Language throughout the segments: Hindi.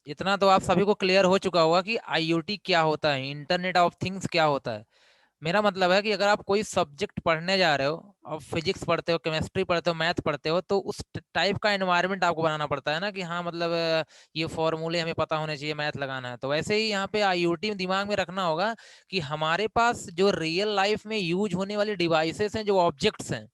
इतना तो आप सभी को क्लियर हो चुका होगा कि आईओटी क्या होता है, इंटरनेट ऑफ थिंग्स क्या होता है। मेरा मतलब है कि अगर आप कोई सब्जेक्ट पढ़ने जा रहे हो, आप फिजिक्स पढ़ते हो, केमिस्ट्री पढ़ते हो, मैथ पढ़ते हो, तो उस टाइप का एनवायरनमेंट आपको बनाना पड़ता है ना, कि हाँ मतलब ये फॉर्मूले हमें पता होने चाहिए, मैथ लगाना है। तो वैसे ही यहाँ पे आईओटी में दिमाग में रखना होगा कि हमारे पास जो रियल लाइफ में यूज होने वाली डिवाइसेस हैं, जो ऑब्जेक्ट्स हैं,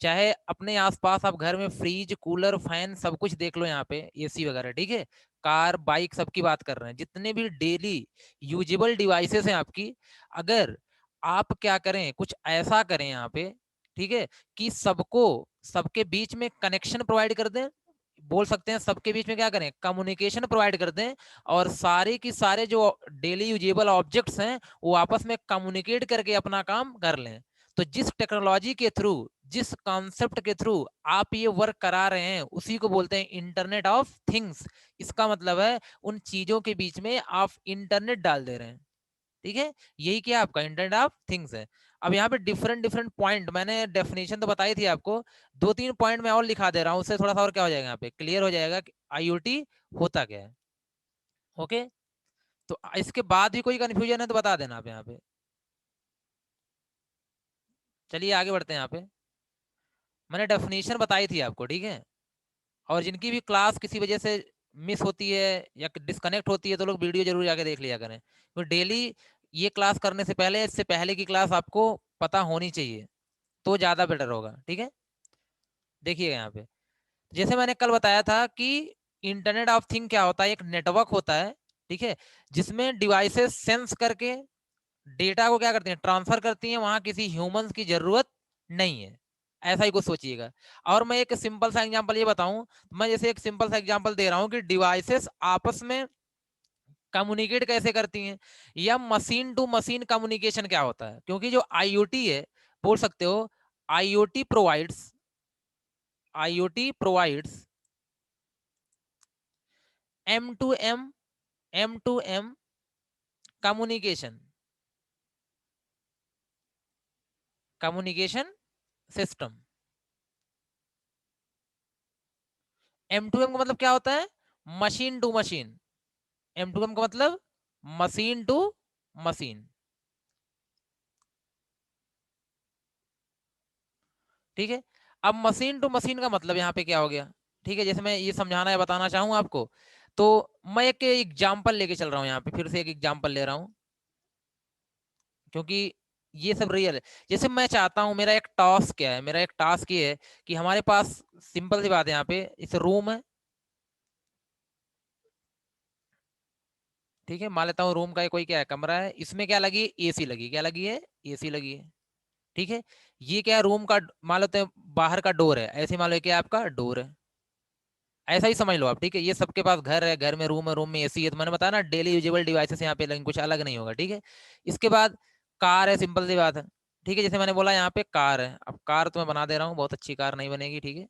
चाहे अपने आसपास आप घर में फ्रिज, कूलर, फैन सब कुछ देख लो, यहाँ पे एसी वगैरह, ठीक है, कार, बाइक, सबकी बात कर रहे हैं, जितने भी डेली यूजेबल डिवाइसेस हैं आपकी, अगर आप क्या करें, कुछ ऐसा करें यहाँ पे, ठीक है, कि सबको, सबके बीच में कनेक्शन प्रोवाइड कर दें, बोल सकते हैं सबके बीच में क्या करें, कम्युनिकेशन प्रोवाइड कर दें, और सारे की सारे जो डेली यूजेबल ऑब्जेक्ट्स हैं वो आपस में कम्युनिकेट करके अपना काम कर लें। तो जिस टेक्नोलॉजी के थ्रू, जिस कॉन्सेप्ट के थ्रू आप ये वर्क करा रहे हैं, उसी को बोलते हैं इंटरनेट ऑफ थिंग्स। इसका मतलब है उन चीजों के बीच में आप इंटरनेट डाल दे रहे हैं, ठीक है, यही क्या आपका इंटरनेट ऑफ थिंग्स है। अब यहाँ पे डिफरेंट डिफरेंट पॉइंट, मैंने डेफिनेशन तो बताई थी आपको, दो तीन पॉइंट मैं और लिखा दे रहा हूँ, उससे थोड़ा सा और क्या हो जाएगा, यहाँ पे क्लियर हो जाएगा कि आईओटी होता क्या है। ओके, तो इसके बाद भी कोई कंफ्यूजन है तो बता देना आप यहाँ पे। चलिए आगे बढ़ते हैं। यहाँ पे मैंने डेफिनेशन बताई थी आपको, ठीक है, और जिनकी भी क्लास किसी वजह से मिस होती है या डिस्कनेक्ट होती है, तो लोग वीडियो जरूर जाके देख लिया करें, तो डेली ये क्लास करने से पहले, इससे पहले की क्लास आपको पता होनी चाहिए, तो ज्यादा बेटर होगा, ठीक है। देखिएगा यहाँ पे, जैसे मैंने कल बताया था कि इंटरनेट ऑफ थिंग क्या होता है, एक नेटवर्क होता है, ठीक है, जिसमें डिवाइसेस सेंस करके डेटा को क्या करती हैं, ट्रांसफर करती हैं, वहां किसी ह्यूमंस की जरूरत नहीं है, ऐसा ही कुछ सोचिएगा। और मैं एक सिंपल सा एग्जांपल ये बताऊं, मैं जैसे एक सिंपल सा एग्जांपल दे रहा हूं कि डिवाइसेस आपस में कम्युनिकेट कैसे करती हैं, या मशीन टू मशीन कम्युनिकेशन क्या होता है, क्योंकि जो आईओटी है, बोल सकते हो IoT provides, IoT provides M to M, M to M communication, communication system. M to M का मतलब क्या होता है, machine to machine. M to M का मतलब मशीन टू मशीन, ठीक है। अब मशीन टू मशीन का मतलब यहाँ पे क्या हो गया, ठीक है, जैसे मैं ये समझाना है, बताना चाहूँ आपको, तो मैं एक एग्जाम्पल लेके चल रहा हूँ, यहाँ पे फिर से एक एग्जाम्पल ले रहा हूँ, क्योंकि ये सब रियल है। जैसे मैं चाहता हूँ, मेरा एक टास्क क्या है, मेरा एक टास्क ये है कि हमारे पास, सिंपल सी बात है, यहाँ पे इस रूम है, ठीक है, मान लेता हूँ रूम का कोई क्या है, कमरा है, इसमें क्या लगी है, एसी लगी, क्या लगी है, एसी लगी है, ठीक है। ये क्या है, रूम का मान लेते हैं, बाहर का डोर है, ऐसे मान लो क्या आपका डोर है, ऐसा ही समझ लो आप, ठीक है। ये सबके पास घर है, घर में रूम है, रूम में एसी है, तो मैंने बताया ना डेली यूजेबल डिवाइसेस यहाँ पे लेकिन कुछ अलग नहीं होगा, ठीक है। इसके बाद कार है, सिंपल सी बात है, ठीक है, जैसे मैंने बोला यहाँ पे कार है, अब कार तो मैं बना दे रहा हूँ, बहुत अच्छी कार नहीं बनेगी, ठीक है,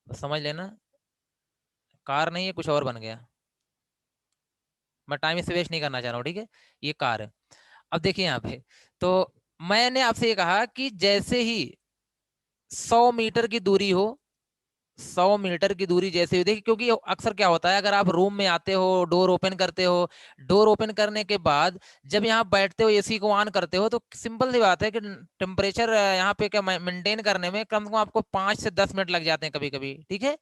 बस समझ लेना, कार नहीं है, कुछ और बन गया, मैं टाइम इसे वेस्ट नहीं करना चाह रहा हूँ, ठीक है, ये कार है। अब देखिए यहाँ पे, तो मैंने आपसे ये कहा कि जैसे ही 100 मीटर की दूरी हो, 100 मीटर की दूरी जैसे ही देखिए, क्योंकि अक्सर क्या होता है, अगर आप रूम में आते हो, डोर ओपन करते हो, डोर ओपन करने के बाद जब यहाँ बैठते हो, एसी को ऑन करते हो, तो सिंपल सी बात है कि टेम्परेचर यहाँ पे क्या मेंटेन करने में कम से कम आपको 5 से 10 मिनट लग जाते हैं कभी कभी, ठीक है।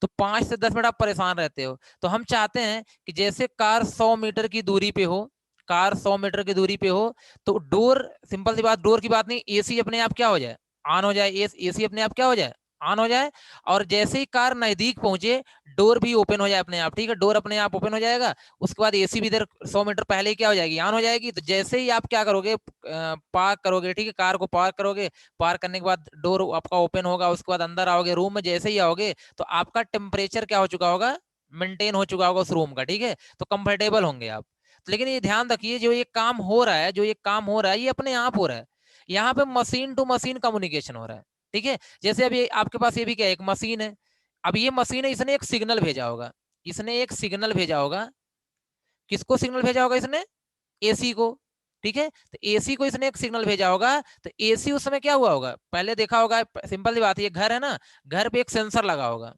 तो 5 से 10 मिनट आप परेशान रहते हो, तो हम चाहते हैं कि जैसे कार 100 मीटर की दूरी पे हो, कार 100 मीटर की दूरी पे हो, तो डोर, सिंपल सी बात, डोर की बात नहीं, एसी अपने आप क्या हो जाए, ऑन हो जाए, एसी अपने आप क्या हो जाए, ऑन हो जाए, और जैसे ही कार नजदीक पहुंचे, डोर भी ओपन हो जाए अपने आप, ठीक है, डोर अपने आप ओपन हो जाएगा, उसके बाद एसी भी इधर 100 मीटर पहले ही क्या हो जाएगी, ऑन हो जाएगी। तो जैसे ही आप क्या करोगे, पार्क करोगे, ठीक है, कार को पार्क करोगे, पार्क करने के बाद डोर आपका ओपन होगा, उसके बाद अंदर आओगे, रूम में जैसे ही आओगे, तो आपका टेम्परेचर क्या हो चुका होगा, मेंटेन हो चुका होगा उस रूम का, ठीक है, तो कंफर्टेबल होंगे आप। तो लेकिन ये ध्यान रखिए, जो ये काम हो रहा है, जो ये काम हो रहा है, ये अपने आप हो रहा है, यहाँ पे मशीन टू मशीन कम्युनिकेशन हो रहा है, ठीक है। जैसे अभी आपके पास ये भी क्या है, एक मशीन है, अब ये मशीन है, इसने एक सिग्नल भेजा होगा, इसने एक सिग्नल भेजा होगा, किसको सिग्नल भेजा होगा इसने, एसी को, ठीक है, तो एसी को इसने एक सिग्नल भेजा होगा, तो एसी उस समय क्या हुआ होगा, पहले देखा होगा, सिंपल सी बात है, ये घर है ना, घर पे एक सेंसर लगा होगा,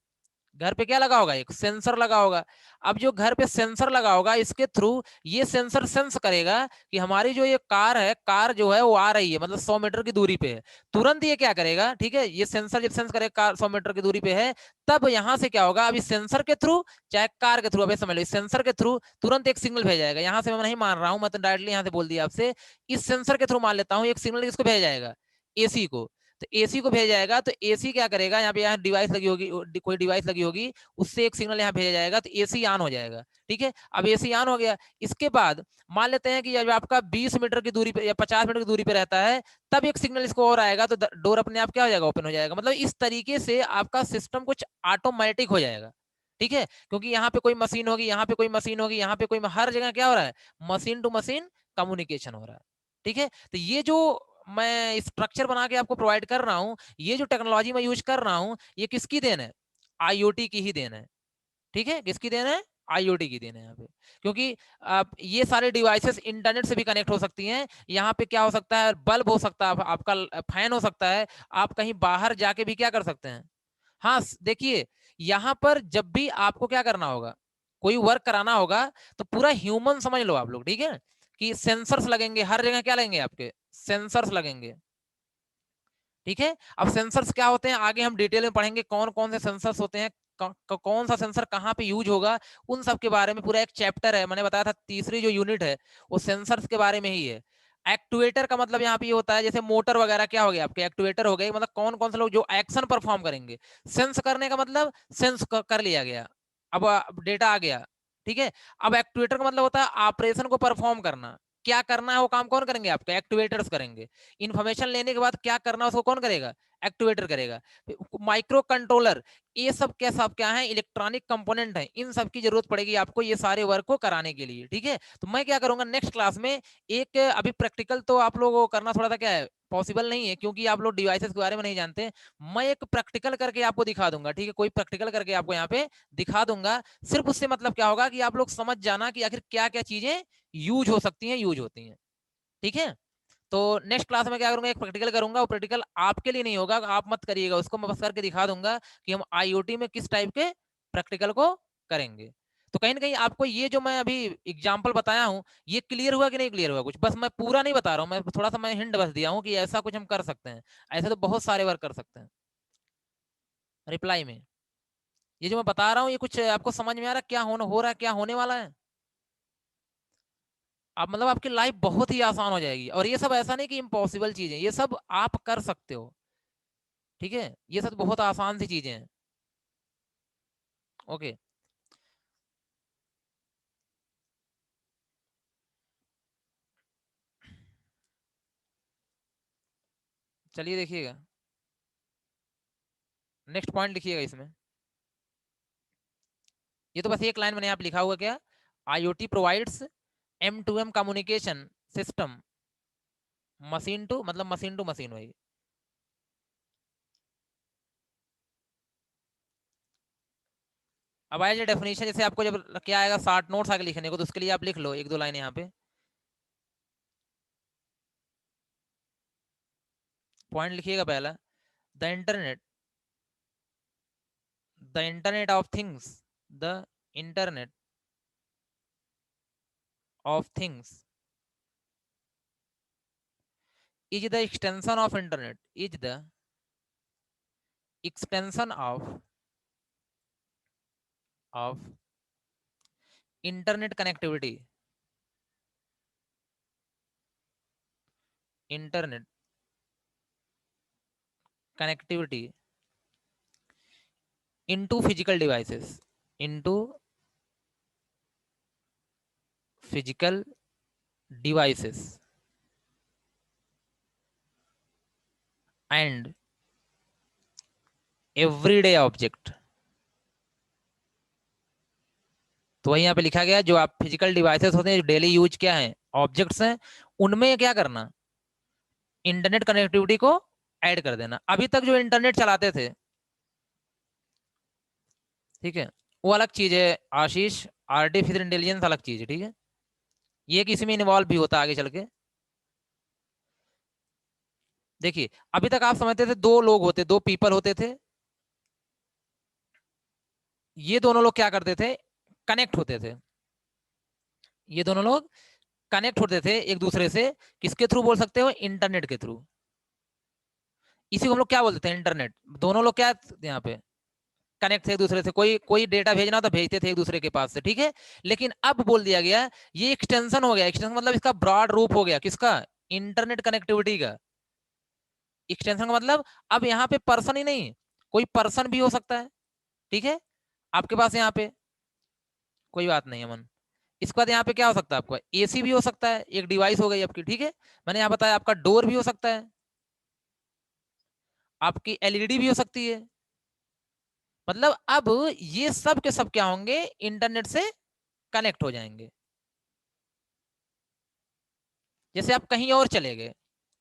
घर पे क्या लगा होगा, एक सेंसर लगा होगा। अब जो घर पे सेंसर लगा होगा, इसके थ्रू ये सेंसर सेंस करेगा कि हमारी जो ये कार है, कार जो है वो आ रही है, मतलब 100 मीटर की दूरी पे है। तुरंत ये क्या करेगा, ठीक है, ये सेंसर जब सेंस करेगा कार 100 मीटर की दूरी पे है, तब यहां से क्या होगा, अभी सेंसर के थ्रू चाहे कार के थ्रू, अभी समझ लो, सेंसर के थ्रू तुरंत एक सिग्नल भेजा जाएगा। यहां से मैं नहीं मान रहा हूं, मैं तो डायरेक्टली यहां से बोल दिया आपसे, इस सेंसर के थ्रू मान लेता हूं, एक सिग्नल किसको भेजा जाएगा, एसी को। तो एसी को भेजा जाएगा, तो एसी क्या करेगा, यहाँ पे यहाँ डिवाइस लगी होगी, कोई डिवाइस लगी होगी, उससे एक सिग्नल यहाँ भेजा जाएगा, तो एसी ऑन हो जाएगा। ठीक है, अब एसी ऑन हो गया। इसके बाद मान लेते हैं कि जब आपका 20 मीटर की दूरी पे या 50 मीटर की दूरी पे रहता है, तब एक सिग्नल इसको और आएगा, तो डोर अपने आप क्या हो जाएगा, ओपन हो जाएगा। मतलब इस तरीके से आपका सिस्टम कुछ ऑटोमेटिक हो जाएगा। ठीक है, क्योंकि यहाँ पे कोई मशीन होगी, यहाँ पे कोई मशीन होगी, यहाँ पे कोई, हर जगह क्या हो रहा है, मशीन टू मशीन कम्युनिकेशन हो रहा है। ठीक है, तो ये जो मैं स्ट्रक्चर बना के आपको प्रोवाइड कर रहा हूं, ये जो टेक्नोलॉजी मैं यूज कर रहा हूं, ये किसकी देन है, आईओटी की ही देन है। ठीक है, किसकी देन है, आईओटी की देन है यहाँ पे। क्योंकि आप ये सारे डिवाइसेस इंटरनेट से भी कनेक्ट हो सकती हैं। यहाँ पे क्या हो सकता है, बल्ब हो सकता है, आपका फैन हो सकता है, आप कहीं बाहर जाके भी क्या कर सकते हैं। हाँ, देखिए, यहाँ पर जब भी आपको क्या करना होगा, कोई वर्क कराना होगा, तो पूरा ह्यूमन समझ लो आप लोग। ठीक है, कि सेंसर्स लगेंगे हर जगह, क्या लगेंगे आपके, सेंसर्स लगेंगे। ठीक है, अब सेंसर्स क्या होते हैं, आगे हम डिटेल में पढ़ेंगे कौन कौन से सेंसर्स होते हैं, कौन सा सेंसर कहाँ पे यूज होगा, उन सब के बारे में पूरा एक चैप्टर है। मैंने बताया था तीसरी जो यूनिट है वो सेंसर्स के बारे में ही है। एक्टुएटर का मतलब यहाँ पे ये होता है, जैसे मोटर वगैरह क्या हो गया आपके, एक्टुएटर हो गए, मतलब कौन कौन से लोग जो एक्शन परफॉर्म करेंगे। सेंस करने का मतलब सेंस कर लिया गया, अब डेटा आ गया। ठीक है, अब एक्टुएटर का मतलब होता है ऑपरेशन को परफॉर्म करना, क्या करना है वो काम कौन करेंगे, आपके एक्टिवेटर्स करेंगे। इन्फॉर्मेशन लेने के बाद क्या करना है उसको कौन करेगा, एक्टिवेटर करेगा। माइक्रो कंट्रोलर, ये सब क्या, सब क्या है, इलेक्ट्रॉनिक कंपोनेंट है, इन सब की जरूरत पड़ेगी आपको ये सारे वर्क को कराने के लिए। ठीक है, तो मैं क्या करूंगा नेक्स्ट क्लास में, एक अभी प्रैक्टिकल तो आप लोगों को करना थोड़ा सा क्या है, पॉसिबल नहीं है, क्योंकि आप लोग डिवाइसेस के बारे में नहीं जानते। मैं एक प्रैक्टिकल करके आपको दिखा दूंगा। ठीक है, कोई प्रैक्टिकल करके आपको यहाँ पे दिखा दूंगा। सिर्फ उससे मतलब क्या होगा कि आप लोग समझ जाना कि आखिर क्या क्या चीजें यूज हो सकती हैं, यूज होती हैं। ठीक है, तो नेक्स्ट क्लास में क्या करूंगा, एक प्रैक्टिकल करूंगा। वो प्रैक्टिकल आपके लिए नहीं होगा, आप मत करिएगा उसको, मैं बस करके दिखा दूंगा कि हम आईओटी में किस टाइप के प्रैक्टिकल को करेंगे। तो कहीं ना कहीं आपको ये जो मैं अभी एग्जांपल बताया हूँ, ये क्लियर हुआ कि नहीं क्लियर हुआ कुछ, बस मैं पूरा नहीं बता रहा हूँ, मैं थोड़ा सा मैं हिंट बस दिया हूँ कि ऐसा कुछ हम कर सकते हैं। ऐसे तो बहुत सारे वर्क कर सकते हैं रिप्लाई में। ये जो मैं बता रहा हूँ, ये कुछ आपको समझ में आ रहा है, क्या होने हो रहा है, क्या होने वाला है। आप मतलब आपकी लाइफ बहुत ही आसान हो जाएगी, और ये सब ऐसा नहीं कि इम्पॉसिबल चीजें, ये सब आप कर सकते हो। ठीक है, ये सब बहुत आसान सी चीजें हैं। ओके, चलिए देखिएगा, नेक्स्ट पॉइंट लिखिएगा इसमें। ये तो बस एक लाइन मैंने यहाँ पे लिखा हुआ, क्या, IoT provides M2M communication system, machine to, मतलब मशीन टू मशीन वही। अब आया जो डेफिनेशन, जैसे आपको जब क्या आएगा, 60 नोट्स आगे लिखने को, तो उसके लिए आप लिख लो एक दो लाइन यहाँ पे। पॉइंट लिखिएगा पहला, the internet, the internet of things, the internet of things is the extension of internet, is the extension of internet connectivity, internet connectivity into physical devices, into physical devices and everyday object। तो वही यहाँ पे लिखा गया, जो आप फिजिकल डिवाइसेस होते हैं, जो डेली यूज क्या है, ऑब्जेक्ट्स हैं, उनमें क्या करना, इंटरनेट कनेक्टिविटी को ऐड कर देना। अभी तक जो इंटरनेट चलाते थे, ठीक है, वो अलग चीज है आशीष, आर्टिफिशियल इंटेलिजेंस अलग चीज है। ठीक है, ये किसी में इन्वॉल्व भी होता है आगे चल के। देखिए, अभी तक आप समझते थे दो लोग होते, दो पीपल होते थे, ये दोनों लोग क्या करते थे, कनेक्ट होते थे। ये दोनों लोग कनेक्ट होते थे एक दूसरे से, किसके थ्रू बोल सकते हो, इंटरनेट के थ्रू। इसी को हम लोग क्या बोलते थे, इंटरनेट। दोनों लोग क्या यहाँ पे कनेक्ट थे एक दूसरे से, कोई कोई डेटा भेजना तो भेजते थे एक दूसरे के पास से, ठीक है। लेकिन अब बोल दिया गया ये एक्सटेंशन हो गया, एक्सटेंशन मतलब इसका ब्रॉड रूप हो गया, किसका, इंटरनेट कनेक्टिविटी का। एक्सटेंशन का मतलब अब यहाँ पे पर्सन ही नहीं, कोई पर्सन भी हो सकता है, ठीक है। आपके पास यहाँ पे कोई बात नहीं है मन। इसके बाद यहाँ पे क्या हो सकता है आपका, एसी भी हो सकता है, एक डिवाइस हो गई आपकी, ठीक है। मैंने यहाँ बताया आपका डोर भी हो सकता है, आपकी एलईडी भी हो सकती है। मतलब अब ये सब के सब क्या होंगे, इंटरनेट से कनेक्ट हो जाएंगे। जैसे आप कहीं और चले गए,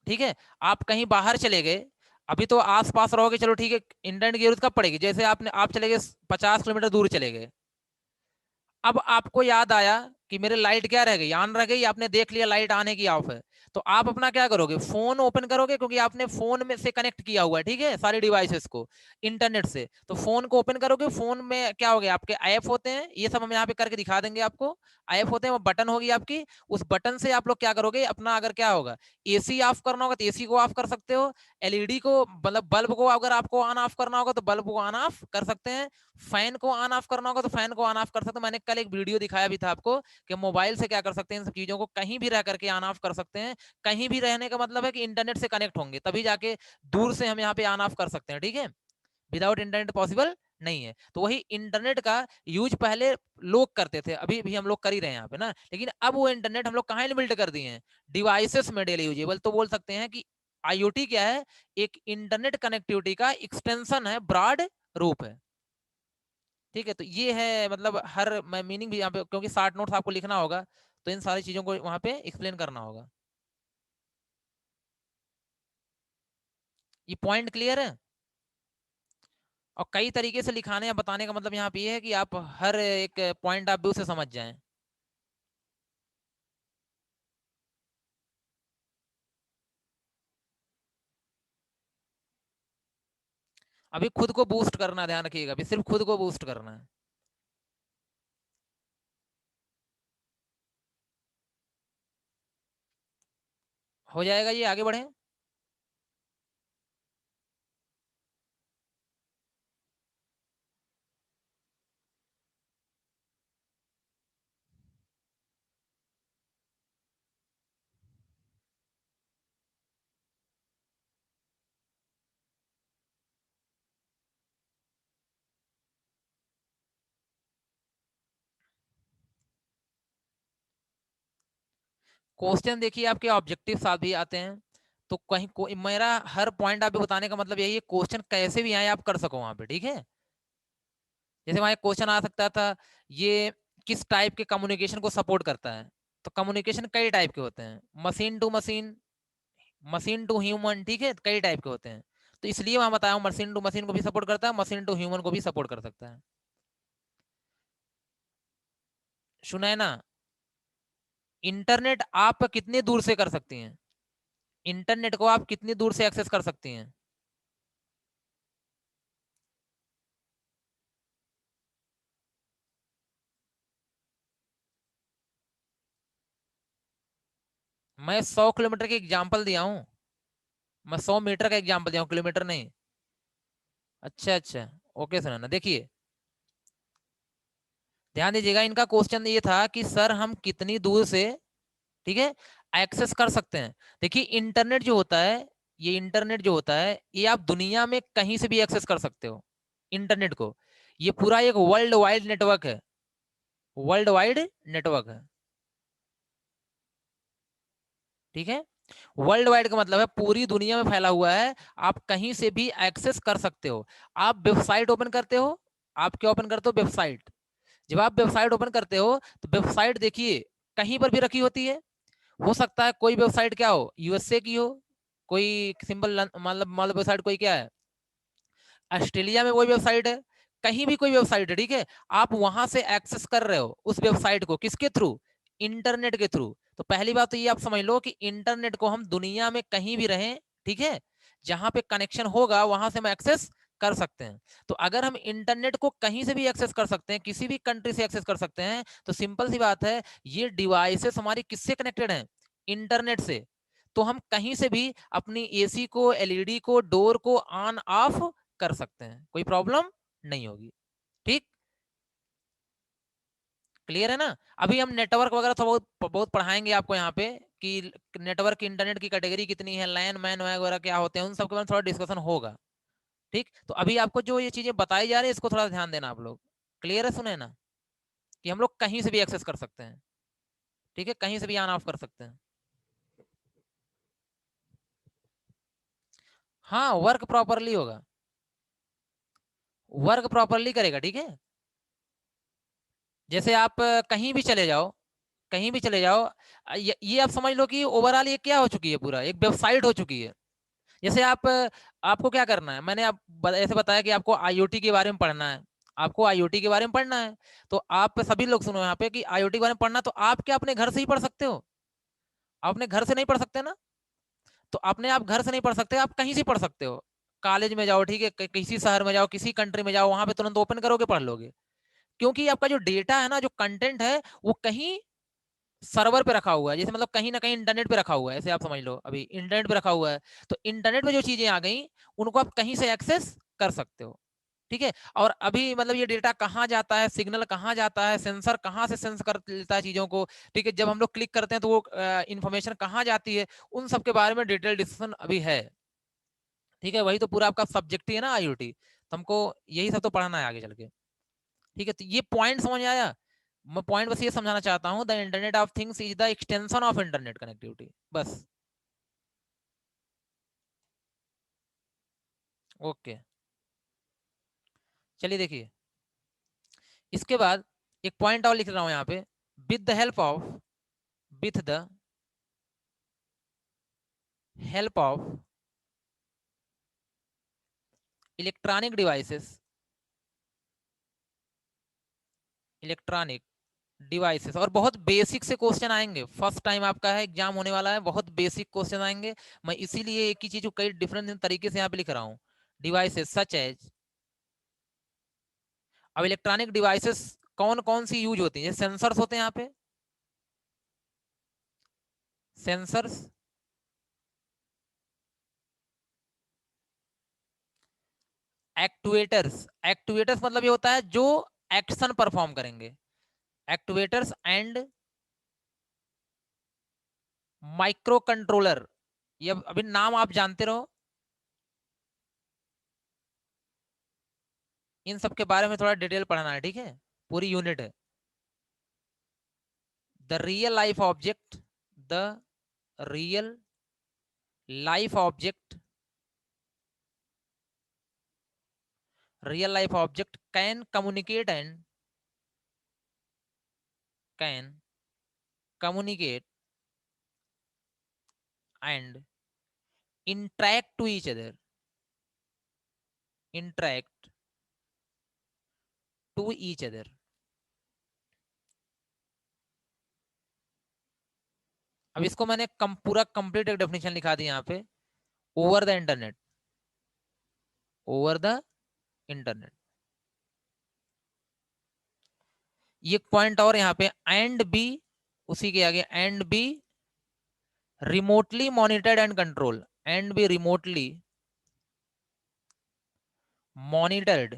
ठीक है, आप कहीं बाहर चले गए, अभी तो आस पास रहोगे, चलो ठीक है, इंटरनेट की जरूरत कब पड़ेगी, जैसे आपने आप चले गए 50 किलोमीटर दूर चले गए। अब आपको याद आया कि मेरे लाइट क्या रह गई, ऑन रह गई, आपने देख लिया लाइट आने की ऑफ है, तो आप अपना क्या करोगे, फोन ओपन करोगे, क्योंकि आपने फोन में से कनेक्ट किया हुआ है, ठीक है, सारी डिवाइसेस को इंटरनेट से। तो फोन को ओपन करोगे, फोन में क्या हो गया, आपके ऐप होते हैं, ये सब हम यहाँ पे करके दिखा देंगे आपको। ऐप होते हैं, वो बटन होगी आपकी, उस बटन से आप लोग क्या करोगे, अपना अगर क्या होगा, एसी ऑफ करना होगा तो एसी को ऑफ कर सकते हो, एलईडी को मतलब बल्ब को अगर आपको ऑन ऑफ करना होगा तो बल्ब को ऑन ऑफ कर सकते हैं, फैन को ऑन ऑफ करना होगा तो फैन को ऑन ऑफ कर सकते हैं। मैंने कल एक वीडियो दिखाया भी था आपको कि मोबाइल से क्या कर सकते हैं, इन सब चीजों को कहीं भी रह करके ऑन ऑफ कर सकते हैं। कहीं भी रहने का मतलब है कि इंटरनेट से कनेक्ट होंगे तभी जाके दूर से हम यहाँ पे ऑन ऑफ कर सकते हैं, ठीक है। विदाउट इंटरनेट पॉसिबल नहीं है। तो वही इंटरनेट का यूज पहले लोग करते थे, अभी भी हम लोग कर ही रहे हैं यहाँ पे ना, लेकिन अब वो इंटरनेट हम लोग कहाँ बिल्ड कर दिए हैं, डिवाइसेस में डेली यूजेबल। तो बोल सकते हैं कि आईओटी क्या है, एक इंटरनेट कनेक्टिविटी का एक्सटेंशन है, ब्रॉड रूप है, ठीक है। तो ये है मतलब हर मैं मीनिंग भी यहाँ पे, क्योंकि 60 नोट्स आपको लिखना होगा, तो इन सारी चीजों को वहां पे एक्सप्लेन करना होगा। ये पॉइंट क्लियर है। और कई तरीके से लिखाने या बताने का मतलब यहाँ पे ये है कि आप हर एक पॉइंट आप भी उसे समझ जाएं। अभी खुद को बूस्ट करना, ध्यान रखिएगा, अभी सिर्फ खुद को बूस्ट करना है। हो जाएगा, ये आगे बढ़े। क्वेश्चन देखिए आपके ऑब्जेक्टिव साथ भी आते हैं, तो कहीं मेरा हर पॉइंट आप भी बताने का मतलब यही है, क्वेश्चन कैसे भी आए आप कर सको वहां पे, ठीक है। जैसे वहां एक क्वेश्चन आ सकता था, ये किस टाइप के कम्युनिकेशन को सपोर्ट करता है। तो कम्युनिकेशन कई टाइप के होते हैं, machine to machine, machine to human, ठीक है, कई टाइप के होते हैं। तो इसलिए मैं बताया मशीन टू मशीन को भी सपोर्ट करता है, मशीन टू ह्यूमन को भी सपोर्ट कर सकता है। सुना है ना। इंटरनेट आप कितनी दूर से कर सकती हैं, इंटरनेट को आप कितनी दूर से एक्सेस कर सकती हैं। मैं 100 किलोमीटर की एग्जाम्पल दिया हूँ, मैं 100 मीटर का एग्जाम्पल दिया हूँ, किलोमीटर नहीं। अच्छा अच्छा, ओके सुना ना, देखिए ध्यान दीजिएगा, इनका क्वेश्चन ये था कि सर हम कितनी दूर से, ठीक है, एक्सेस कर सकते हैं। देखिए इंटरनेट जो होता है, ये इंटरनेट जो होता है, ये आप दुनिया में कहीं से भी एक्सेस कर सकते हो इंटरनेट को। ये पूरा एक वर्ल्ड वाइड नेटवर्क है, वर्ल्ड वाइड नेटवर्क है, ठीक है। वर्ल्ड वाइड का मतलब है पूरी दुनिया में फैला हुआ है, आप कहीं से भी एक्सेस कर सकते हो। आप वेबसाइट ओपन करते हो, आप क्या ओपन करते हो, वेबसाइट। जब आप वेबसाइट ओपन करते हो तो वेबसाइट देखिए कहीं पर भी रखी होती है। हो सकता है कोई वेबसाइट क्या हो, यूएसए की हो, कोई सिंपल मतलब वेबसाइट कोई क्या है, ऑस्ट्रेलिया में कोई वेबसाइट है, कहीं भी कोई वेबसाइट है, ठीक है। आप वहां से एक्सेस कर रहे हो उस वेबसाइट को, किसके थ्रू, इंटरनेट के थ्रू। तो पहली बात तो ये आप समझ लो कि इंटरनेट को हम दुनिया में कहीं भी रहें, ठीक है, जहां पे कनेक्शन होगा वहां से हम एक्सेस कर सकते हैं। तो अगर हम इंटरनेट को कहीं से भी एक्सेस कर सकते हैं, किसी भी कंट्री से एक्सेस कर सकते हैं, तो सिंपल सी बात है, ये डिवाइसेस हमारी किससे कनेक्टेड हैं? इंटरनेट से। तो हम कहीं से भी अपनी एसी को, एलईडी को, डोर को ऑन ऑफ कर सकते हैं, कोई प्रॉब्लम नहीं होगी। ठीक, क्लियर है ना? अभी हम नेटवर्क वगैरह तो बहुत बहुत पढ़ाएंगे आपको यहाँ पे कि नेटवर्क इंटरनेट की कैटेगरी कितनी है, लैन मैन वगैरह क्या होते हैं, उन सबके बारे में थोड़ा डिस्कशन होगा। ठीक, तो अभी आपको जो ये चीजें बताई जा रही है, इसको थोड़ा ध्यान देना आप लोग। क्लियर है? सुने ना, कि हम लोग कहीं से भी एक्सेस कर सकते हैं। ठीक है, कहीं से भी ऑन ऑफ कर सकते हैं। हाँ, वर्क प्रॉपरली होगा, वर्क प्रॉपरली करेगा। ठीक है, जैसे आप कहीं भी चले जाओ, कहीं भी चले जाओ, ये आप समझ लो कि ओवरऑल ये क्या हो चुकी है, पूरा एक वेबसाइट हो चुकी है। जैसे आपको क्या करना है, मैंने आप ऐसे बताया कि आपको आईओटी के बारे में पढ़ना है, आपको आईओटी के बारे में पढ़ना है, तो आप सभी लोग सुनो यहाँ पे कि आईओटी के बारे में पढ़ना, तो आप क्या अपने घर से ही पढ़ सकते हो? आप अपने घर से नहीं पढ़ सकते ना? तो अपने आप घर से नहीं पढ़ सकते, आप कहीं से पढ़ सकते हो। कॉलेज में जाओ, ठीक है, किसी शहर में जाओ, किसी कंट्री में जाओ, वहां पे तुरंत ओपन करोगे, पढ़ लोगे। क्योंकि आपका जो डेटा है ना, जो कंटेंट है, वो कहीं सर्वर पे रखा हुआ है, जैसे मतलब कहीं ना कहीं इंटरनेट पे रखा हुआ है, ऐसे आप समझ लो अभी इंटरनेट पे रखा हुआ है। तो इंटरनेट पे जो चीजें आ गई, उनको आप कहीं से एक्सेस कर सकते हो। ठीक है, और अभी मतलब ये डेटा कहाँ जाता है, सिग्नल कहाँ जाता है, सेंसर कहाँ से सेंस कर लेता है चीजों को, ठीक है, जब हम लोग क्लिक करते हैं तो वो इंफॉर्मेशन कहाँ जाती है, उन सब के बारे में डिटेल डिस्कशन अभी है। ठीक है, वही तो पूरा आपका सब्जेक्ट ही है ना आईओटी, तो हमको यही सब तो पढ़ना है आगे चल के। ठीक है, तो ये पॉइंट समझ आया? मैं पॉइंट बस ये समझाना चाहता हूँ, the internet of things is the extension of internet connectivity, बस। ओके, चलिए देखिए, इसके बाद एक पॉइंट और लिख रहा हूं यहाँ पे, with the help of, with the help of electronic devices, electronic devices, और बहुत बेसिक से क्वेश्चन आएंगे, फर्स्ट टाइम आपका है एग्जाम होने वाला है, बहुत बेसिक क्वेश्चन आएंगे। मैं इसीलिए एक ही चीज को कई डिफरेंट तरीके से यहाँ पे लिख रहा हूँ, डिवाइसेस सच एज। अब इलेक्ट्रॉनिक डिवाइसेस कौन कौन सी यूज होती है? सेंसर्स होते हैं यहाँ पे, सेंसर्स, एक्टुएटर्स, एक्टुएटर्स मतलब ये होता है जो एक्शन परफॉर्म करेंगे, एक्टुएटर्स एंड माइक्रो कंट्रोलर, ये अभी नाम आप जानते रहो, इन सब के बारे में थोड़ा डिटेल पढ़ना है। ठीक है, पूरी यूनिट है। The real life object, the real life object, real life object can communicate and can communicate and interact to each other, interact to each other। अब इसको मैंने पूरा कंप्लीट एक डेफिनेशन लिखा दी यहाँ पे, over the internet, over the internet. ये पॉइंट और यहाँ पे, एंड बी, उसी के आगे and be remotely monitored and controlled, and be remotely monitored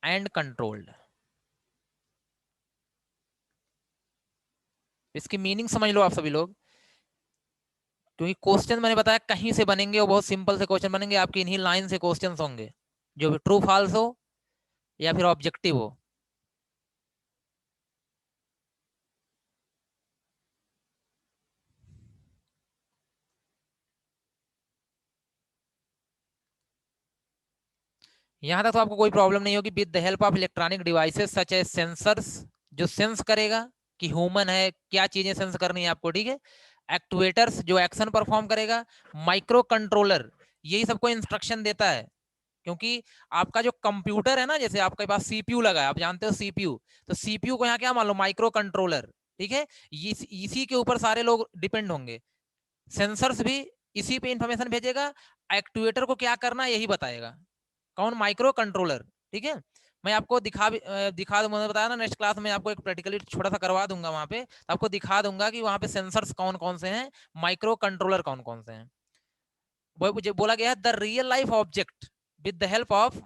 and controlled. इसकी मीनिंग समझ लो आप सभी लोग, क्योंकि क्वेश्चन मैंने बताया कहीं से बनेंगे, और बहुत सिंपल से क्वेश्चन बनेंगे आपके, इन्हीं लाइन से क्वेश्चन होंगे, जो भी ट्रू फॉल्स हो या फिर ऑब्जेक्टिव हो। यहां तक तो आपको कोई प्रॉब्लम नहीं होगी। With the help of electronic devices such as sensors, जो सेंस करेगा कि ह्यूमन है, क्या चीजें सेंस करनी है आपको, ठीक है। एक्टुएटर्स, जो एक्शन परफॉर्म करेगा। माइक्रो कंट्रोलर, यही सबको इंस्ट्रक्शन देता है, क्योंकि आपका जो कंप्यूटर है ना, जैसे आपके पास सीपीयू लगा है, आप जानते हो सीपीयू, तो सीपीयू को यहाँ क्या मान लो, माइक्रो कंट्रोलर। ठीक है, इसी के ऊपर सारे लोग डिपेंड होंगे। सेंसर्स भी इसी पे इंफॉर्मेशन भेजेगा, एक्चुएटर को क्या करना है यही बताएगा। कौन? Micro controller. ठीक है, मैं आपको दिखा दूंगा, मैंने बताया ना नेक्स्ट क्लास में आपको एक प्रैक्टिकली छोटा सा करवा दूंगा वहां पे, तो आपको दिखा दूंगा कि वहां पे सेंसर्स कौन कौन से हैं, माइक्रो कंट्रोलर कौन कौन से हैं। वो मुझे बोला गया है the real life object with the help of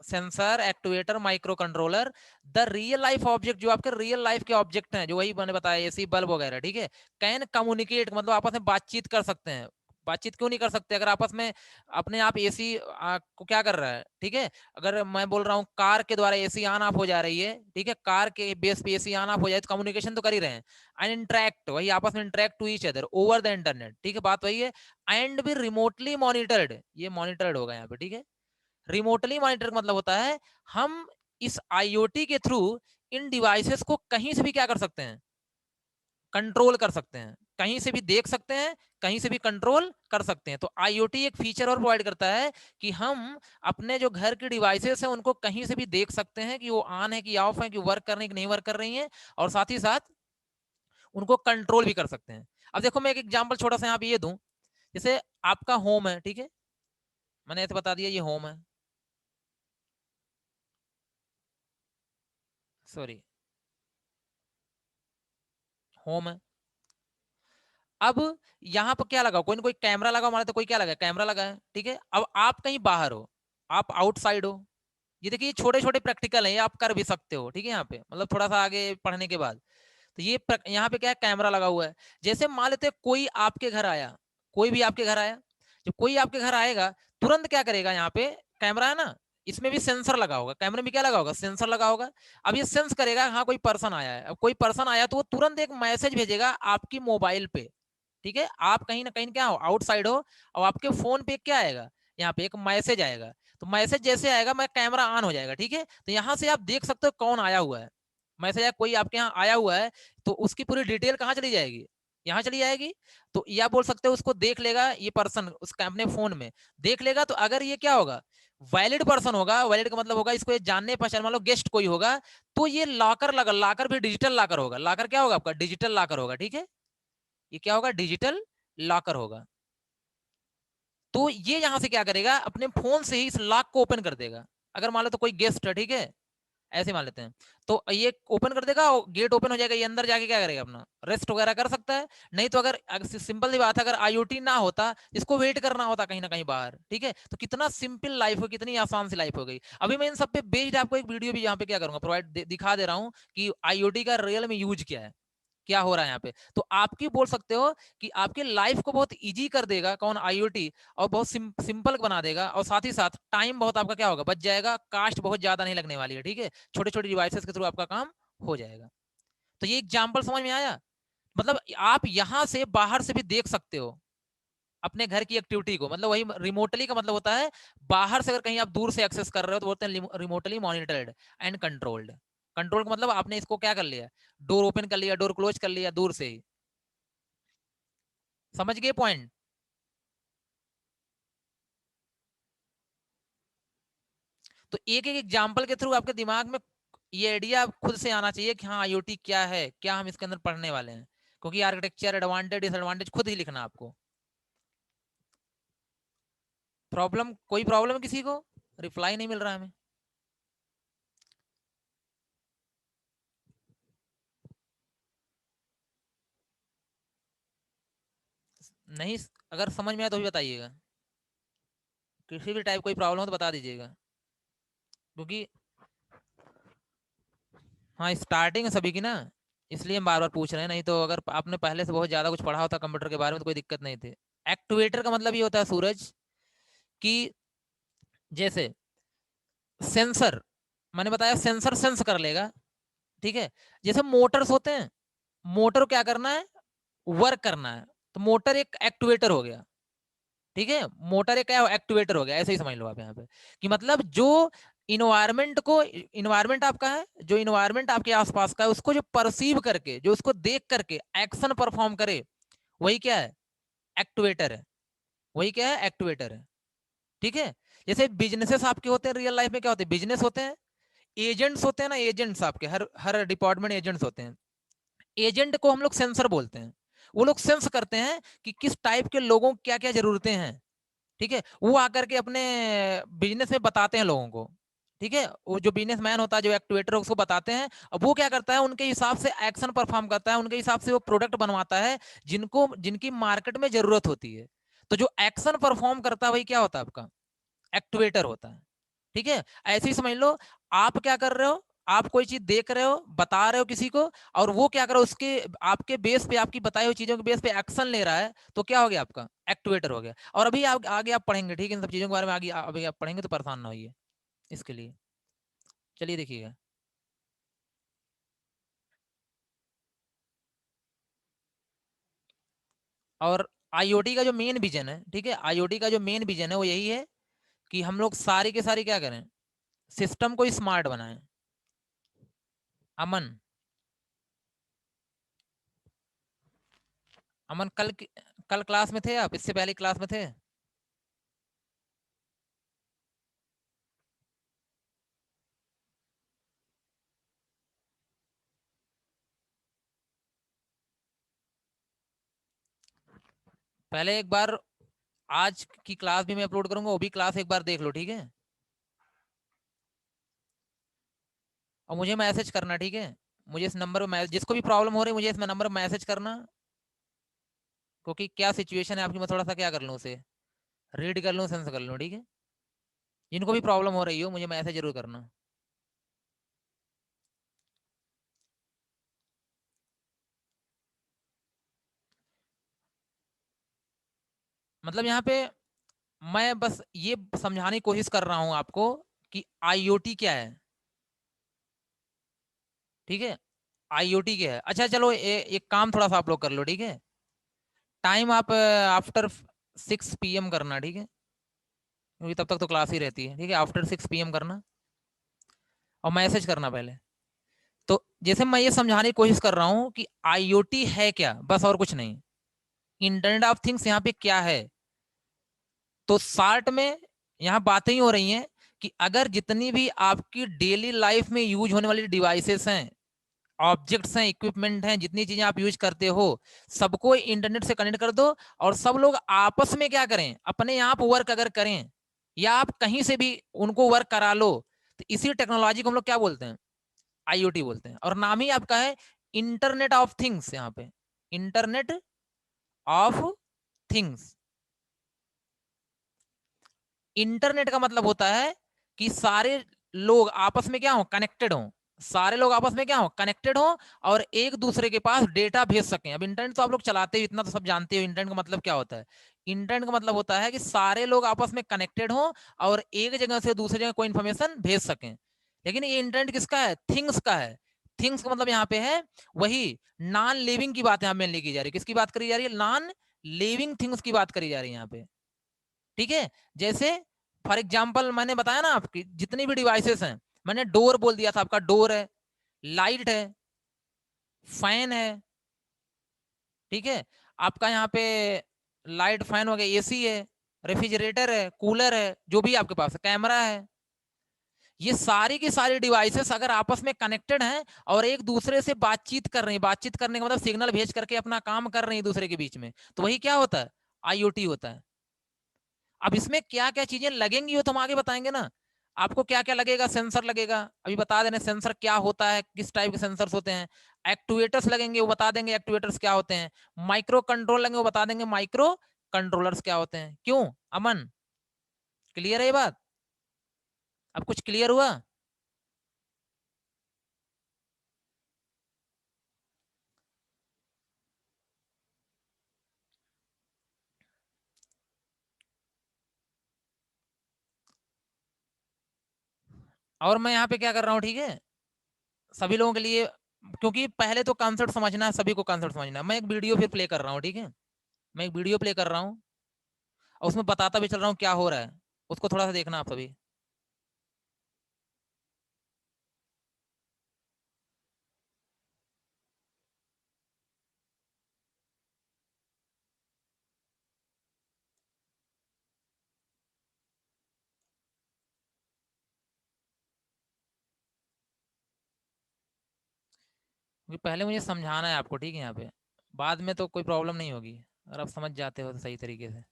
sensor, actuator, micro controller. The real life object, जो आपके रियल लाइफ के ऑब्जेक्ट हैं, जो वही मैंने बताया एसी बल्ब वगैरह, ठीक है, कैन कम्युनिकेट, मतलब आपस में बातचीत कर सकते हैं। बातचीत क्यों नहीं कर सकते? अगर आपस में अपने आप एसी को क्या कर रहा है, ठीक है, अगर मैं बोल रहा हूँ कार के द्वारा एसी ऑन ऑफ हो जा रही है, ठीक है, कार के बेस पे एसी ऑन ऑफ हो जाए, तो कम्युनिकेशन तो कर ही रहे हैं। एंड इंटरेक्ट, वही आपस में interact to each other over the internet, ठीक है, बात वही है। एंड भी रिमोटली मॉनिटर्ड, ये मॉनिटर्ड होगा यहाँ पे, ठीक है। रिमोटली मॉनिटर का मतलब होता है हम इस आईओटी के थ्रू इन डिवाइसेस को कहीं से भी क्या कर सकते हैं, कंट्रोल कर सकते हैं, कहीं से भी देख सकते हैं, कहीं से भी कंट्रोल कर सकते हैं। तो आईओटी एक फीचर और प्रोवाइड करता है कि हम अपने जो घर की डिवाइसेस हैं उनको कहीं से भी देख सकते हैं कि वो ऑन है कि ऑफ है, कि वर्क कर रही है कि नहीं वर्क कर रही हैं, और साथ ही साथ उनको कंट्रोल भी कर सकते हैं। अब देखो मैं एक एग्जांपल छोटा सा यहाँ पे ये दूं, जैसे आपका होम है, ठीक है, मैंने ऐसे बता दिया ये होम है, सॉरी, होम है। अब यहाँ पर क्या लगा, कोई ना कोई कैमरा लगा, हमारे तो कोई क्या लगा, कैमरा लगा है, ठीक है। अब आप कहीं बाहर हो, आप आउटसाइड हो, ये देखिए छोटे छोटे प्रैक्टिकल हैं, ये आप कर भी सकते हो, ठीक है, यहाँ पे मतलब थोड़ा सा आगे पढ़ने के बाद। तो ये यहाँ पे क्या है, कैमरा लगा हुआ है। जैसे मान लेते हैं कोई आपके घर आया, कोई भी आपके घर आया, जब कोई आपके घर आएगा तुरंत क्या करेगा, यहाँ पे कैमरा है ना, इसमें भी सेंसर लगा होगा, कैमरे में क्या लगा होगा, सेंसर लगा होगा। अब ये सेंस करेगा हाँ कोई पर्सन आया है, अब कोई पर्सन आया तो वो तुरंत एक मैसेज भेजेगा आपकी मोबाइल पे, ठीक है। आप कहीं ना कहीं क्या हो, आउटसाइड हो, और आपके फोन पे क्या आएगा, यहाँ पे एक मैसेज आएगा। तो मैसेज जैसे आएगा मैं कैमरा ऑन हो जाएगा, ठीक है। तो यहाँ से आप देख सकते हो कौन आया हुआ है, मैसेज आया कोई आपके यहाँ आया हुआ है, तो उसकी पूरी डिटेल कहाँ चली जाएगी, यहाँ चली जाएगी। तो या बोल सकते हो उसको देख लेगा ये पर्सन, उसका अपने फोन में देख लेगा। तो अगर ये क्या होगा, वैलिड पर्सन होगा, वैलिड का मतलब होगा इसको ये जानने पहचान, मान लो गेस्ट कोई होगा, तो ये लॉकर लगा, लॉकर भी डिजिटल लॉकर होगा, लॉकर क्या होगा आपका, डिजिटल लॉकर होगा, ठीक है। ये क्या होगा, डिजिटल लॉकर होगा। तो ये यहां से क्या करेगा, अपने फोन से ही इस लॉक को ओपन कर देगा। अगर मान लो तो कोई गेस्ट है, ठीक है, ऐसे मान लेते हैं, तो ये ओपन कर देगा, गेट ओपन हो जाएगा, ये अंदर जाके क्या करेगा, अपना रेस्ट वगैरह कर सकता है। नहीं तो अगर सिंपल सी बात है, अगर आईओटी ना होता, इसको वेट करना होता कहीं ना कहीं बाहर, ठीक है, तो कितना सिंपल लाइफ हो, कितनी आसान सी लाइफ हो गई। अभी मैं इन सब पे बेस्ड आपको एक वीडियो भी यहाँ पे क्या करूंगा, प्रोवाइड दिखा दे रहा हूँ कि आईओटी का रियल में यूज क्या है, क्या हो रहा है यहाँ पे। तो आपकी बोल सकते हो कि आपके लाइफ को बहुत इजी कर देगा कौन, आईओटी, और बहुत सिंपल बना देगा, और साथ ही साथ टाइम बहुत आपका क्या होगा, बच जाएगा, कास्ट बहुत ज्यादा नहीं लगने वाली है, ठीक है, छोटे छोटे डिवाइसेस के थ्रू आपका काम हो जाएगा। तो ये एग्जाम्पल समझ में आया, मतलब आप यहां से बाहर से भी देख सकते हो अपने घर की एक्टिविटी को, मतलब वही रिमोटली का मतलब होता है बाहर से अगर कहीं आप दूर से एक्सेस कर रहे हो तो बोलते हैं remotely monitored and controlled. Control का मतलब आपने इसको क्या कर लिया, डोर ओपन कर लिया, डोर क्लोज कर लिया दूर से ही। समझ गए पॉइंट? तो एक एक एग्जांपल के थ्रू आपके दिमाग में ये आइडिया खुद से आना चाहिए कि हाँ आईओटी क्या है, क्या हम इसके अंदर पढ़ने वाले हैं, क्योंकि आर्किटेक्चर एडवांटेज डिसएडवांटेज खुद ही लिखना आपको। प्रॉब्लम, कोई प्रॉब्लम किसी को, रिप्लाई नहीं मिल रहा हमें। नहीं, अगर समझ में आए तो भी बताइएगा, किसी भी टाइप कोई प्रॉब्लम हो तो बता दीजिएगा, क्योंकि हाँ स्टार्टिंग है सभी की ना, इसलिए हम बार बार पूछ रहे हैं। नहीं तो अगर आपने पहले से बहुत ज्यादा कुछ पढ़ा होता कंप्यूटर के बारे में तो कोई दिक्कत नहीं थी। एक्टुएटर का मतलब ये होता है सूरज कि जैसे सेंसर, मैंने बताया सेंसर सेंस कर लेगा, ठीक है। जैसे मोटर्स होते हैं, मोटर को क्या करना है, वर्क करना है, तो मोटर एक एक्टुएटर हो गया, ठीक है। मोटर एक क्या एक्टुएटर हो गया, ऐसे ही समझ लो आप यहाँ पे कि मतलब जो इन्वायरमेंट को, इन्वायरमेंट आपका है, जो इन्वायरमेंट आपके आसपास का है उसको जो परसीव करके, जो उसको देख करके एक्शन परफॉर्म करे, वही क्या है, एक्टुएटर है। वही क्या है, एक्टुएटर है, ठीक है। जैसे बिजनेसेस आपके होते हैं, रियल लाइफ में क्या होते हैं, बिजनेस होते हैं, एजेंट्स होते हैं ना, एजेंट्स आपके हर हर डिपार्टमेंट एजेंट्स होते हैं। एजेंट को हम लोग सेंसर बोलते हैं, वो लोग सेंस करते हैं कि किस टाइप के लोगों को क्या क्या जरूरतें हैं, ठीक है, वो आकर के अपने बिजनेस में बताते हैं लोगों को, ठीक है, वो जो बिजनेसमैन होता है, जो एक्टिवेटर, उसको बताते हैं। अब वो क्या करता है, उनके हिसाब से एक्शन परफॉर्म करता है, उनके हिसाब से वो प्रोडक्ट बनवाता है जिनको जिनकी मार्केट में जरूरत होती है। तो जो एक्शन परफॉर्म करता है वही क्या होता है, आपका एक्टिवेटर होता है, ठीक है। ऐसे ही समझ लो, आप क्या कर रहे हो, आप कोई चीज देख रहे हो, बता रहे हो किसी को, और वो क्या करो, उसके आपके बेस पे, आपकी बताई हुई चीजों के बेस पे एक्शन ले रहा है, तो क्या हो गया, आपका एक्टिवेटर हो गया। और अभी आप आगे आप पढ़ेंगे, ठीक है, इन सब चीजों के बारे में आगे अभी आप पढ़ेंगे, तो परेशान ना होइए इसके लिए। चलिए देखिएगा। और आईओटी का जो मेन विजन है, ठीक है, आईओटी का जो मेन विजन है वो यही है कि हम लोग सारी के सारी क्या करें, सिस्टम को स्मार्ट बनाएं। अमन, अमन कल क्लास में थे आप, इससे पहले क्लास में थे? पहले एक बार आज की क्लास भी मैं अपलोड करूंगा, वो भी क्लास एक बार देख लो, ठीक है। और मुझे मैसेज करना, ठीक है, मुझे इस नंबर पे जिसको भी प्रॉब्लम हो रही है मुझे इस नंबर पे मैसेज करना, क्योंकि क्या सिचुएशन है आपकी, मैं थोड़ा सा क्या कर लूँ, उसे रीड कर लूँ, सेंस कर लूँ, ठीक है। जिनको भी प्रॉब्लम हो रही हो मुझे मैसेज जरूर करना। मतलब यहाँ पे मैं बस ये समझाने की कोशिश कर रहा हूँ आपको कि आईओटी क्या है, ठीक है, आईओटी क्या है। अच्छा चलो, एक काम थोड़ा सा आप लोग कर लो, ठीक है। टाइम आप आफ्टर 6 PM करना, ठीक है, क्योंकि तब तक तो क्लास ही रहती है, ठीक है, आफ्टर 6 PM करना। और मैसेज करना पहले। तो जैसे मैं ये समझाने की कोशिश कर रहा हूँ कि आईओटी है क्या, बस और कुछ नहीं। इंटरनेट ऑफ थिंग्स यहाँ पे क्या है, तो शार्ट में यहाँ बातें ही हो रही हैं कि अगर जितनी भी आपकी डेली लाइफ में यूज होने वाली डिवाइसेस हैं, ऑब्जेक्ट्स हैं, इक्विपमेंट हैं, जितनी चीजें आप यूज करते हो, सबको इंटरनेट से कनेक्ट कर दो। और सब लोग आपस में क्या करें, अपने आप वर्क अगर करें, या आप कहीं से भी उनको वर्क करा लो, तो इसी टेक्नोलॉजी को हम लोग क्या बोलते हैं, आईओटी बोलते हैं। और नाम ही आपका है इंटरनेट ऑफ थिंग्स, यहाँ पे इंटरनेट ऑफ थिंग्स। इंटरनेट का मतलब होता है कि सारे लोग आपस में क्या हो, कनेक्टेड हो, सारे लोग आपस में क्या हो, कनेक्टेड हो, और एक दूसरे के पास डेटा भेज सकें। अब इंटरनेट तो आप लोग चलाते हो, इतना तो सब जानते हो इंटरनेट का मतलब क्या होता है। इंटरनेट का मतलब होता है कि सारे लोग आपस में कनेक्टेड हो और एक जगह से दूसरी जगह कोई इंफॉर्मेशन भेज सकें। लेकिन ये इंटरनेट किसका है, थिंग्स का है। थिंग्स का मतलब यहाँ पे है वही नॉन लिविंग की बात यहाँ मेनली की जा रही है। किसकी बात करी जा रही है, नॉन लिविंग थिंग्स की बात करी जा रही है यहाँ पे, ठीक है। जैसे फॉर एग्जाम्पल मैंने बताया ना, आपकी जितनी भी डिवाइसेस हैं, मैंने डोर बोल दिया था, आपका डोर है, लाइट है, फैन है, ठीक है, आपका यहाँ पे लाइट फैन हो गया, एसी है, रेफ्रिजरेटर है, कूलर है, जो भी आपके पास है, कैमरा है। ये सारी की सारी डिवाइसेस अगर आपस में कनेक्टेड हैं और एक दूसरे से बातचीत कर रही है, बातचीत करने का मतलब सिग्नल भेज करके अपना काम कर रही है दूसरे के बीच में, तो वही क्या होता है, आईओटी होता है। अब इसमें क्या क्या चीजें लगेंगी वो तो हम आगे बताएंगे ना। आपको क्या क्या लगेगा, सेंसर लगेगा, अभी बता देने सेंसर क्या होता है, किस टाइप के सेंसर्स होते हैं। एक्टुएटर्स लगेंगे, वो बता देंगे एक्टुएटर्स क्या होते हैं। माइक्रो कंट्रोल लगेंगे, वो बता देंगे माइक्रो कंट्रोलर्स क्या होते हैं। क्यों अमन, क्लियर है ये बात, अब कुछ क्लियर हुआ? और मैं यहाँ पे क्या कर रहा हूँ, ठीक है, सभी लोगों के लिए, क्योंकि पहले तो कॉन्सेप्ट समझना है, सभी को कॉन्सेप्ट समझना है। मैं एक वीडियो फिर प्ले कर रहा हूँ, ठीक है, मैं एक वीडियो प्ले कर रहा हूँ, और उसमें बताता भी चल रहा हूँ क्या हो रहा है, उसको थोड़ा सा देखना आप सभी। क्योंकि पहले मुझे समझाना है आपको, ठीक है, यहाँ पे बाद में तो कोई प्रॉब्लम नहीं होगी अगर आप समझ जाते हो तो सही तरीके से।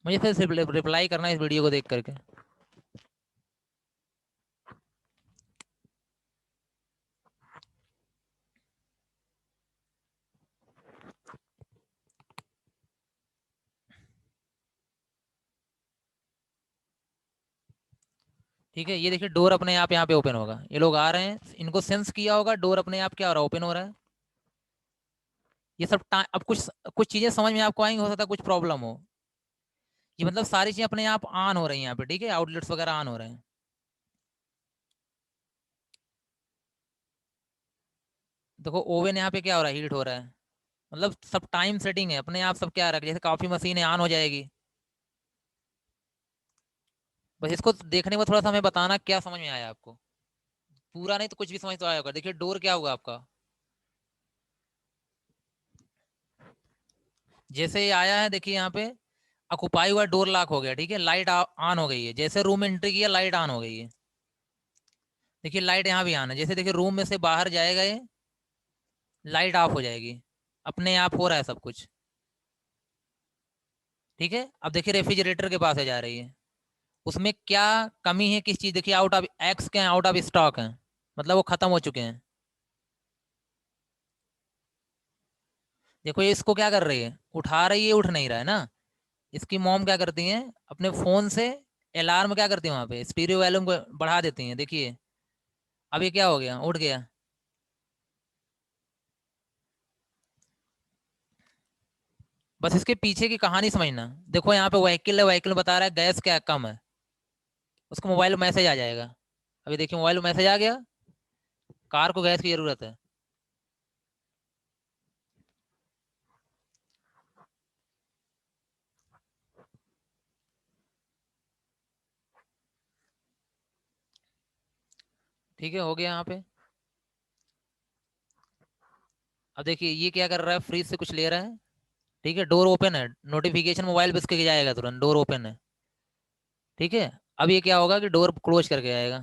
मुझे फिर सिर्फ रिप्लाई करना है इस वीडियो को देख करके। ठीक है, ये देखिए डोर अपने आप यहाँ पे ओपन होगा, ये लोग आ रहे हैं, इनको सेंस किया होगा, डोर अपने आप क्या हो रहा है, ओपन हो रहा है। ये सब अब कुछ कुछ चीजें समझ में आपको आएंगी, हो सकता है कुछ प्रॉब्लम हो। ये मतलब सारी चीजें अपने आप ऑन हो रही हैं यहाँ पे, ठीक है, आउटलेट्स वगैरह ऑन हो रहे हैं। देखो ओवन यहाँ पे क्या हो रहा है, हीट हो रहा है, मतलब सब टाइम सेटिंग है अपने आप, सब क्या रख, जैसे कॉफी मशीन है ऑन हो जाएगी। बस इसको देखने में थोड़ा सा हमें बताना क्या समझ में आया आपको, पूरा नहीं तो कुछ भी समझ तो आया होगा। देखिए डोर क्या होगा आपका, जैसे ये आया है देखिए यहाँ पे ऑक्युपाई हुआ, डोर लॉक हो गया, ठीक है, लाइट ऑन हो गई है, जैसे रूम एंट्री किया लाइट ऑन हो गई है। देखिए लाइट यहाँ भी ऑन है, जैसे देखिए रूम में से बाहर जाएगा ये लाइट ऑफ हो जाएगी, अपने आप हो रहा है सब कुछ। ठीक है, अब देखिए रेफ्रिजरेटर के पास है जा रही है, उसमें क्या कमी है, किस चीज, देखिए आउट ऑफ एक्स के आउट ऑफ स्टॉक है, मतलब वो खत्म हो चुके हैं। देखो ये इसको क्या कर रही है, उठा रही है, उठ नहीं रहा है ना। इसकी मॉम क्या करती हैं, अपने फोन से अलार्म क्या करती है, वहां पे स्टीरियो वॉल्यूम को बढ़ा देती हैं, देखिए अब ये क्या हो गया, उठ गया। बस इसके पीछे की कहानी समझना। देखो यहाँ पे व्हीकल है, व्हीकल बता रहा है गैस क्या कम है, उसको मोबाइल में मैसेज आ जाएगा। अभी देखिए मोबाइल में मैसेज आ गया, कार को गैस की जरूरत है। ठीक है, हो गया यहाँ पे। अब देखिए ये क्या कर रहा है, फ्रिज से कुछ ले रहा है, ठीक है, डोर ओपन है, नोटिफिकेशन मोबाइल पे उसके जाएगा तुरंत, डोर ओपन है। ठीक है, अब ये क्या होगा कि डोर क्लोज करके आएगा।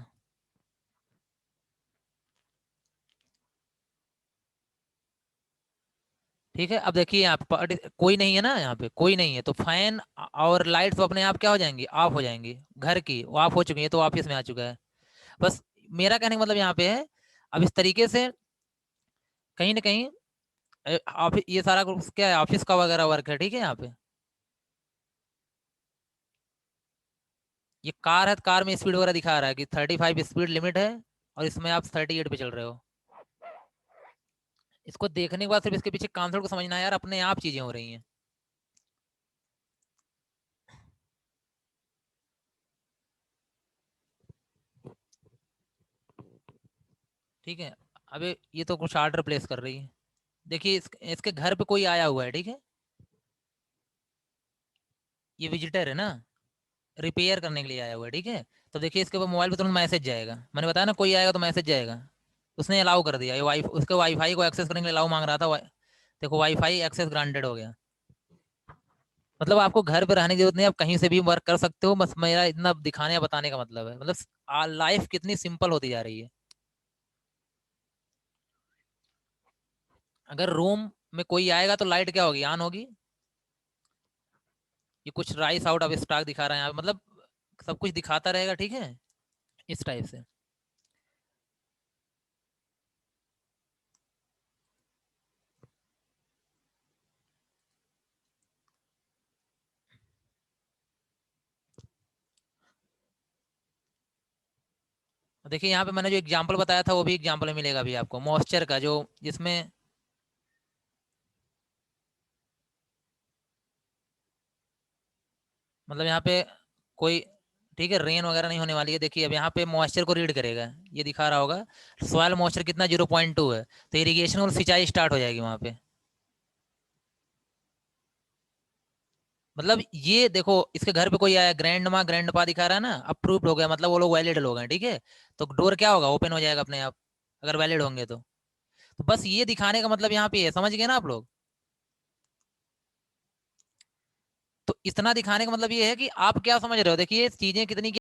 ठीक है, अब देखिए यहाँ पे कोई नहीं है ना, यहाँ पे कोई नहीं है, तो फैन और लाइट तो अपने आप क्या हो जाएंगी, ऑफ हो जाएंगी, घर की वो ऑफ हो चुकी है, तो ऑफिस में आ चुका है। बस मेरा कहने का मतलब यहाँ पे है, अब इस तरीके से कहीं ना कहीं ऑफिस, ये सारा कुछ क्या है, ऑफिस का वगैरह वर्क है, ठीक है। यहाँ पे ये कार है, तो कार में स्पीड वगैरह दिखा रहा है कि 35 स्पीड लिमिट है, और इसमें आप 38 पे चल रहे हो। इसको देखने के बाद सिर्फ इसके पीछे कॉन्सेप्ट को समझना है यार, अपने आप चीजें हो रही हैं। ठीक है, अब ये तो कुछ ऑर्डर प्लेस कर रही है। देखिए इसके घर पे कोई आया हुआ है, ठीक है, ये विजिटर है ना, रिपेयर करने के लिए आया हुआ है, ठीक है। तो देखिए इसके ऊपर मोबाइल पे तुरंत मैसेज जाएगा, मैंने बताया ना कोई आएगा तो मैसेज जाएगा। उसने अलाउ कर दिया, ये उसके वाईफाई को एक्सेस करने के लिए अलाउ मांग रहा था, देखो वाईफाई एक्सेस ग्रांटेड हो गया। मतलब आपको घर पे रहने की जरूरत नहीं, आप कहीं से भी वर्क कर सकते हो, बस मेरा इतना दिखाने या बताने का मतलब है, मतलब लाइफ कितनी सिंपल होती जा रही है। अगर रूम में कोई आएगा तो लाइट क्या होगी, ऑन होगी। ये कुछ राइस आउट ऑफ स्टॉक दिखा रहा है यहाँ पे, मतलब सब कुछ दिखाता रहेगा, ठीक है, इस टाइप से। देखिए यहाँ पे मैंने जो एग्जांपल बताया था वो भी एग्जांपल मिलेगा अभी आपको, मॉइस्चर का, जो जिसमें मतलब यहाँ पे कोई, ठीक है, रेन वगैरह नहीं होने वाली है। देखिए अब यहाँ पे मॉइस्चर को रीड करेगा, ये दिखा रहा होगा सॉइल मॉइस्चर कितना, 0.2 है, तो इरिगेशन और सिंचाई स्टार्ट हो जाएगी वहाँ पे। मतलब ये देखो इसके घर पे कोई आया, ग्रैंड माँ ग्रैंड पा दिखा रहा है ना, अप्रूव्ड हो गया, मतलब वो लोग वैलिड लोग हैं, ठीक है। तो डोर क्या होगा, ओपन हो जाएगा अपने आप, अगर वैलिड होंगे तो बस ये दिखाने का मतलब यहाँ पे है, समझ गए ना आप लोग। तो इतना दिखाने का मतलब ये है कि आप क्या समझ रहे हो, देखिए चीजें कितनी